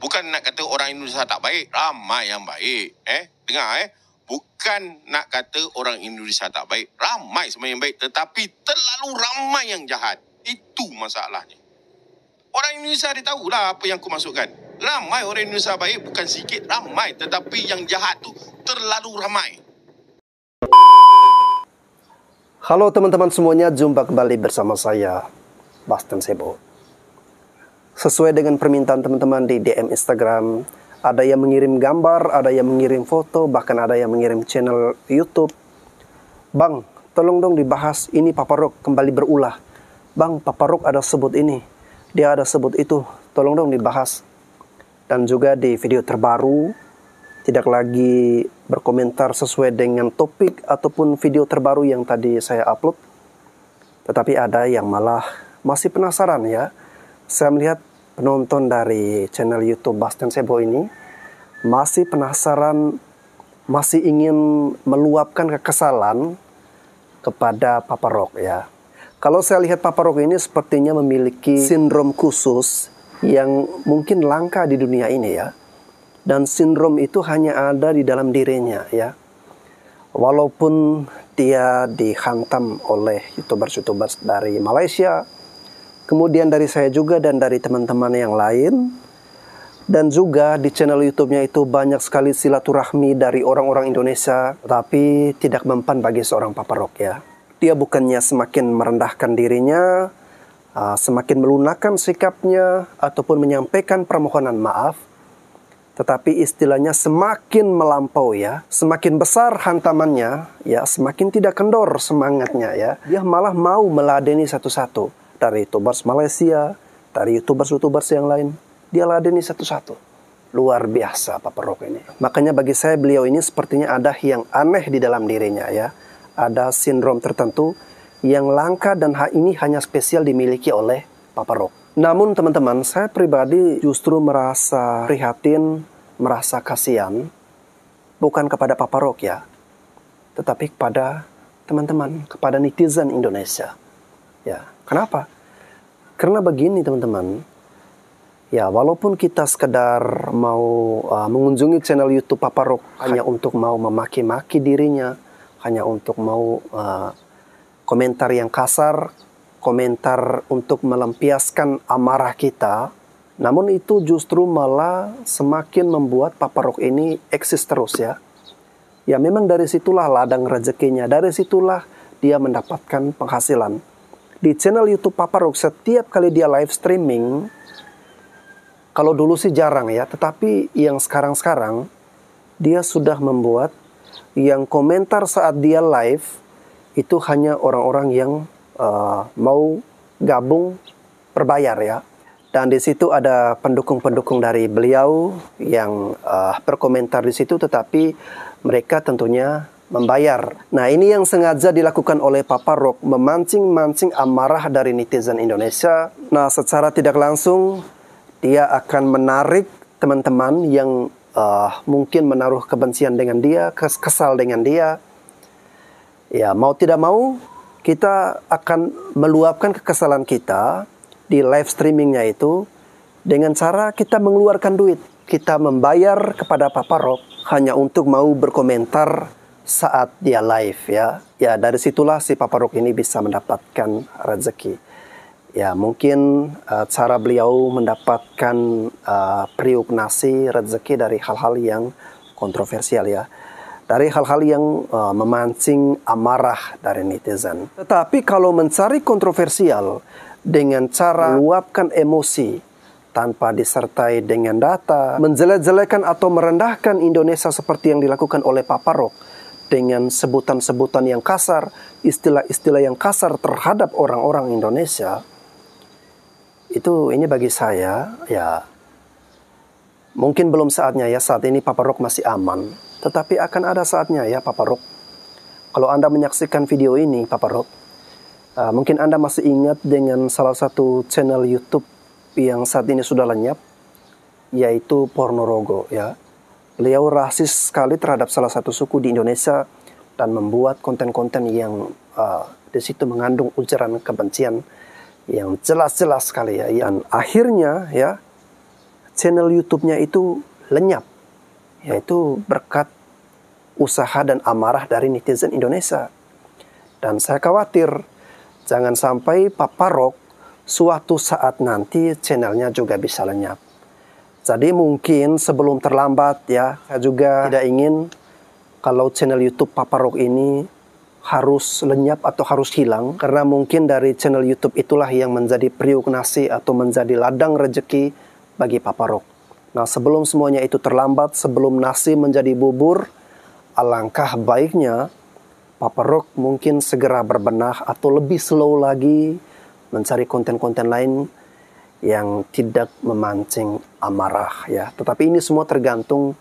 Bukan nak kata orang Indonesia tak baik, ramai yang baik. Dengar bukan nak kata orang Indonesia tak baik, ramai sebenarnya yang baik, tetapi terlalu ramai yang jahat. Itu masalahnya. Orang Indonesia dia tahulah apa yang aku maksudkan. Ramai orang Indonesia baik, bukan sikit, ramai, tetapi yang jahat tu terlalu ramai. Halo teman-teman semuanya, jumpa kembali bersama saya, Bastian Sebo. Sesuai dengan permintaan teman-teman di DM Instagram, ada yang mengirim gambar, ada yang mengirim foto, bahkan ada yang mengirim channel YouTube. Bang, tolong dong dibahas ini Papa Rock kembali berulah. Bang, Papa Rock ada sebut ini, dia ada sebut itu, tolong dong dibahas. Dan juga di video terbaru, tidak lagi berkomentar sesuai dengan topik ataupun video terbaru yang tadi saya upload. Tetapi ada yang malah masih penasaran ya. Saya melihat penonton dari channel YouTube Bastian Sebo ini masih penasaran, masih ingin meluapkan kekesalan kepada Papa Rock ya. Kalau saya lihat Papa Rock ini sepertinya memiliki sindrom khusus yang mungkin langka di dunia ini ya. Dan sindrom itu hanya ada di dalam dirinya ya. Walaupun dia dihantam oleh YouTubers dari Malaysia, kemudian dari saya juga dan dari teman-teman yang lain, dan juga di channel YouTube-nya itu banyak sekali silaturahmi dari orang-orang Indonesia, tapi tidak mempan bagi seorang Papa Rock ya. Dia bukannya semakin merendahkan dirinya, semakin melunakkan sikapnya ataupun menyampaikan permohonan maaf, tetapi istilahnya semakin melampau ya, semakin besar hantamannya ya, semakin tidak kendor semangatnya ya. Dia malah mau meladeni satu-satu dari YouTubers Malaysia, dari YouTubers yang lain. Dia ladeni satu-satu. Luar biasa Papa Rock ini. Makanya bagi saya beliau ini sepertinya ada yang aneh di dalam dirinya ya. Ada sindrom tertentu yang langka dan ini hanya spesial dimiliki oleh Papa Rock. Namun teman-teman, saya pribadi justru merasa prihatin, merasa kasihan, bukan kepada Papa Rock ya, tetapi kepada teman-teman, kepada netizen Indonesia. Ya, kenapa? Karena begini teman-teman, ya walaupun kita sekedar mau mengunjungi channel YouTube Papa Rock hanya untuk mau memaki-maki dirinya, hanya untuk mau komentar yang kasar, komentar untuk melampiaskan amarah kita, namun itu justru malah semakin membuat Papa Rock ini eksis terus ya. Ya memang dari situlah ladang rezekinya, dari situlah dia mendapatkan penghasilan. Di channel YouTube Papa Rock setiap kali dia live streaming, kalau dulu sih jarang ya, tetapi yang sekarang-sekarang dia sudah membuat yang komentar saat dia live itu hanya orang-orang yang mau gabung berbayar ya. Dan di situ ada pendukung-pendukung dari beliau yang berkomentar di situ, tetapi mereka tentunya membayar. Nah ini yang sengaja dilakukan oleh Papa Rock, memancing-mancing amarah dari netizen Indonesia. Nah secara tidak langsung dia akan menarik teman-teman yang mungkin menaruh kebencian dengan dia, kesal dengan dia. Ya mau tidak mau kita akan meluapkan kekesalan kita di live streamingnya itu dengan cara kita mengeluarkan duit. Kita membayar kepada Papa Rock hanya untuk mau berkomentar saat dia live ya. Ya dari situlah si Papa Rock ini bisa mendapatkan rezeki. Ya mungkin cara beliau mendapatkan periuk nasi rezeki dari hal-hal yang kontroversial ya. Dari hal-hal yang memancing amarah dari netizen. Tetapi kalau mencari kontroversial dengan cara meluapkan emosi tanpa disertai dengan data, menjelek-jelekan atau merendahkan Indonesia seperti yang dilakukan oleh Papa Rock dengan sebutan-sebutan yang kasar, istilah-istilah yang kasar terhadap orang-orang Indonesia, itu ini bagi saya ya mungkin belum saatnya ya. Saat ini Papa Rock masih aman, tetapi akan ada saatnya ya Papa Rock. Kalau Anda menyaksikan video ini Papa Rock, mungkin Anda masih ingat dengan salah satu channel YouTube yang saat ini sudah lenyap, yaitu Pornorogo ya. Beliau rasis sekali terhadap salah satu suku di Indonesia dan membuat konten-konten yang di situ mengandung ujaran kebencian yang jelas-jelas sekali ya. Dan akhirnya ya channel YouTube-nya itu lenyap, yaitu berkat usaha dan amarah dari netizen Indonesia. Dan saya khawatir jangan sampai Papa Rock suatu saat nanti channelnya juga bisa lenyap. Jadi mungkin sebelum terlambat ya, saya juga tidak ingin kalau channel YouTube Papa Rock ini harus lenyap atau harus hilang. Karena mungkin dari channel YouTube itulah yang menjadi periuk nasi atau menjadi ladang rezeki bagi Papa Rock. Nah, sebelum semuanya itu terlambat, sebelum nasi menjadi bubur, alangkah baiknya Papa Rock mungkin segera berbenah atau lebih slow lagi mencari konten-konten lain yang tidak memancing amarah ya. Tetapi ini semua tergantung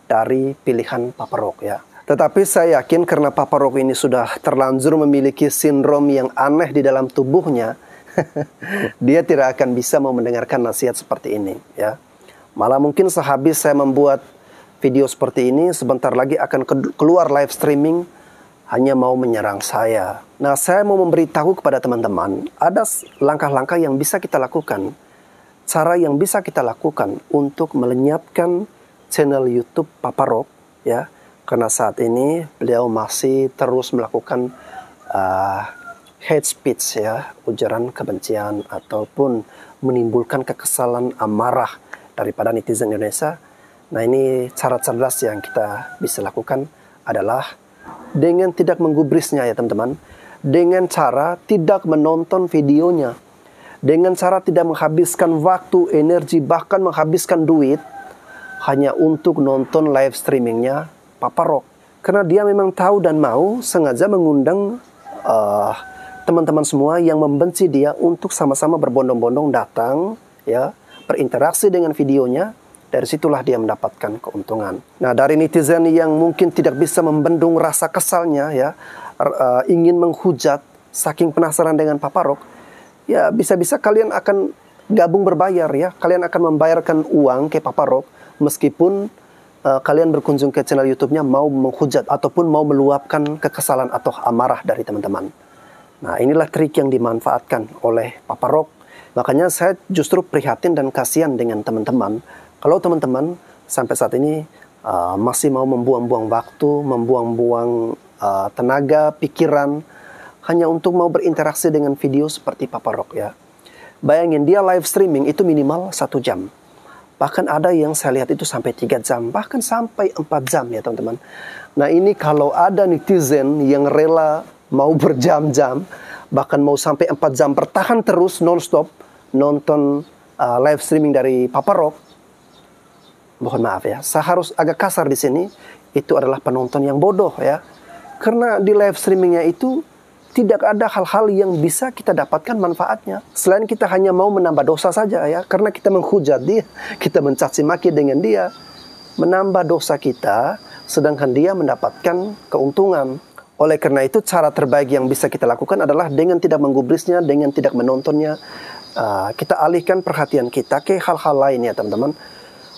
dari pilihan Papa Rock ya. Tetapi saya yakin karena Papa Rock ini sudah terlanjur memiliki sindrom yang aneh di dalam tubuhnya, dia tidak akan bisa mau mendengarkan nasihat seperti ini ya. Malah mungkin sehabis saya membuat video seperti ini, sebentar lagi akan keluar live streaming hanya mau menyerang saya. Nah, saya mau memberitahu kepada teman-teman, ada langkah-langkah yang bisa kita lakukan, cara yang bisa kita lakukan untuk melenyapkan channel YouTube Papa Rock ya. Karena saat ini beliau masih terus melakukan hate speech ya, ujaran kebencian ataupun menimbulkan kekesalan amarah daripada netizen Indonesia. Nah, ini cara cerdas yang kita bisa lakukan adalah dengan tidak menggubrisnya ya teman-teman. Dengan cara tidak menonton videonya. Dengan cara tidak menghabiskan waktu, energi, bahkan menghabiskan duit hanya untuk nonton live streamingnya Papa Rock. Karena dia memang tahu dan mau sengaja mengundang teman-teman semua yang membenci dia untuk sama-sama berbondong-bondong datang ya, berinteraksi dengan videonya. Dari situlah dia mendapatkan keuntungan. Nah, dari netizen yang mungkin tidak bisa membendung rasa kesalnya ya, ingin menghujat saking penasaran dengan Papa Rock, ya bisa-bisa kalian akan gabung berbayar ya. Kalian akan membayarkan uang ke Papa Rock meskipun kalian berkunjung ke channel YouTube-nya mau menghujat ataupun mau meluapkan kekesalan atau amarah dari teman-teman. Nah, inilah trik yang dimanfaatkan oleh Papa Rock. Makanya saya justru prihatin dan kasihan dengan teman-teman. Kalau teman-teman sampai saat ini masih mau membuang-buang waktu, membuang-buang tenaga, pikiran, hanya untuk mau berinteraksi dengan video seperti Papa Rock ya. Bayangin dia live streaming itu minimal 1 jam. Bahkan ada yang saya lihat itu sampai 3 jam, bahkan sampai 4 jam ya teman-teman. Nah, ini kalau ada netizen yang rela mau berjam-jam, bahkan mau sampai 4 jam bertahan terus non-stop nonton live streaming dari Papa Rock, mohon maaf ya, saya harus agak kasar di sini, itu adalah penonton yang bodoh ya. Karena di live streamingnya itu tidak ada hal-hal yang bisa kita dapatkan manfaatnya. Selain kita hanya mau menambah dosa saja ya. Karena kita menghujat dia, kita mencaci maki dengan dia. Menambah dosa kita, sedangkan dia mendapatkan keuntungan. Oleh karena itu, cara terbaik yang bisa kita lakukan adalah dengan tidak menggubrisnya, dengan tidak menontonnya. Kita alihkan perhatian kita ke hal-hal lain ya teman-teman.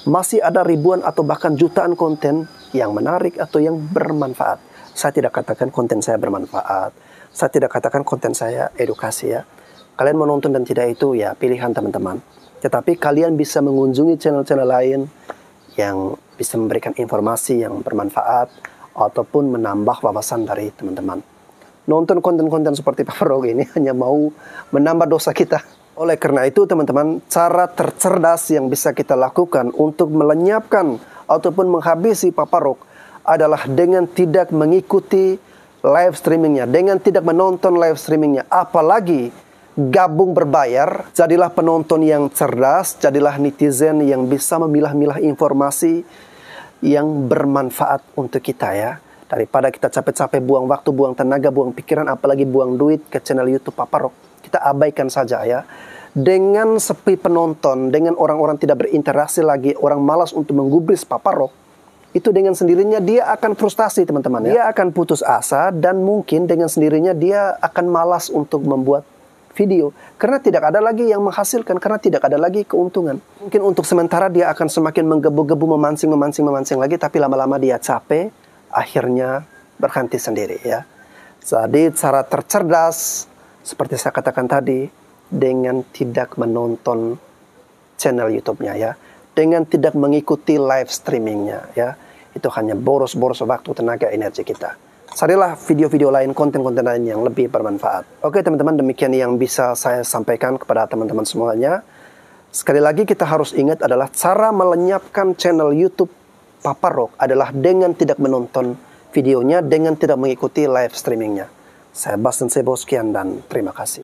Masih ada ribuan atau bahkan jutaan konten yang menarik atau yang bermanfaat. Saya tidak katakan konten saya bermanfaat. Saya tidak katakan konten saya edukasi ya. Kalian menonton dan tidak itu ya pilihan teman-teman. Tetapi kalian bisa mengunjungi channel-channel lain yang bisa memberikan informasi yang bermanfaat ataupun menambah wawasan dari teman-teman. Nonton konten-konten seperti Papa Rock ini hanya mau menambah dosa kita. Oleh karena itu teman-teman, cara tercerdas yang bisa kita lakukan untuk melenyapkan ataupun menghabisi Papa Rock adalah dengan tidak mengikuti live streamingnya, dengan tidak menonton live streamingnya, apalagi gabung berbayar. Jadilah penonton yang cerdas, jadilah netizen yang bisa memilah-milah informasi yang bermanfaat untuk kita ya. Daripada kita capek-capek buang waktu, buang tenaga, buang pikiran, apalagi buang duit ke channel YouTube Papa Rock, kita abaikan saja ya. Dengan sepi penonton, dengan orang-orang tidak berinteraksi lagi, orang malas untuk menggubris Papa Rock, itu dengan sendirinya dia akan frustasi teman-teman ya. Dia akan putus asa dan mungkin dengan sendirinya dia akan malas untuk membuat video. Karena tidak ada lagi yang menghasilkan, karena tidak ada lagi keuntungan. Mungkin untuk sementara dia akan semakin menggebu-gebu, memancing lagi, tapi lama-lama dia capek, akhirnya berhenti sendiri ya. Jadi cara tercerdas, seperti saya katakan tadi, dengan tidak menonton channel YouTube-nya ya. dengan tidak mengikuti live streamingnya ya. Itu hanya boros-boros waktu, tenaga, energi kita. Carilah video-video lain, konten-konten lain yang lebih bermanfaat. Oke teman-teman, demikian yang bisa saya sampaikan kepada teman-teman semuanya. Sekali lagi kita harus ingat adalah cara melenyapkan channel YouTube Papa Rock adalah dengan tidak menonton videonya, dengan tidak mengikuti live streamingnya. Saya Bastian Sebo, sekian dan terima kasih.